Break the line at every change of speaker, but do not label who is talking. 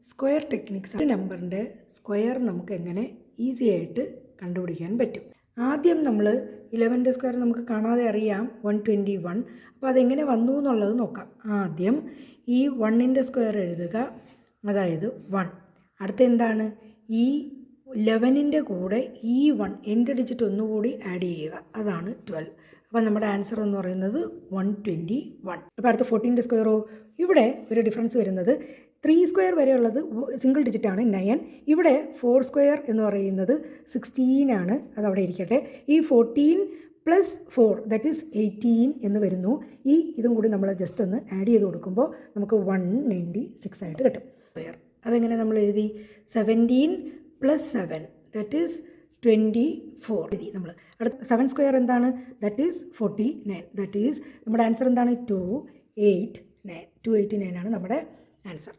Square techniques. ഒരു നമ്പറിൻ്റെ square നമുക്ക് എങ്ങനെ ഈസി ആയിട്ട് കണ്ടുപിടിക്കാൻ പറ്റും. ആദ്യം നമ്മൾ 11ൻ്റെ സ്ക്വയർ നമുക്ക് കാണാതെ അറിയാം 121. അപ്പോൾ അതെങ്ങനെ വന്നു എന്നുള്ളത് നോക്കാം. ആദ്യം ഈ 1ൻ്റെ സ്ക്വയർ എഴുതുക, അതായത് 1. അടുത്ത എന്താണ്, ഈ 11ൻ്റെ കൂടെ ഈ 1 എൻ്റെ ഡിജിറ്റ് ഒന്നുകൂടി ആഡ് ചെയ്യുക, അതാണ് 12. അപ്പോൾ നമ്മുടെ ആൻസർ എന്ന് പറയുന്നത് 121. അപ്പോൾ അടുത്ത 14ൻ്റെ സ്ക്വയറോ, ഇവിടെ ഒരു ഡിഫറൻസ് വരുന്നത് 3 സ്ക്വയർ വരെയുള്ളത് സിംഗിൾ ഡിജിറ്റാണ് 9. ഇവിടെ 4 സ്ക്വയർ എന്ന് പറയുന്നത് 16 ആണ്, അതവിടെ ഇരിക്കട്ടെ. ഈ 14 + 4 ദാറ്റ് ഈസ് 18 എന്ന് വരുന്നു. ഇതും കൂടി നമ്മൾ ജസ്റ്റ് ഒന്ന് ആഡ് ചെയ്ത് കൊടുക്കുമ്പോൾ നമുക്ക് 196 ആയിട്ട് കിട്ടും. സ്ക്വയർ അതെങ്ങനെ നമ്മൾ എഴുതി, 17 + 7 ദാറ്റ് ഈസ് 24 എഴുതി നമ്മൾ. അടുത്ത 7 സ്ക്വയർ എന്താണ്, ദാറ്റ് ഈസ് 49. ദാറ്റ് ഈസ് നമ്മുടെ ആൻസർ എന്താണ്, 289. 289 ആണ് നമ്മുടെ ആൻസർ.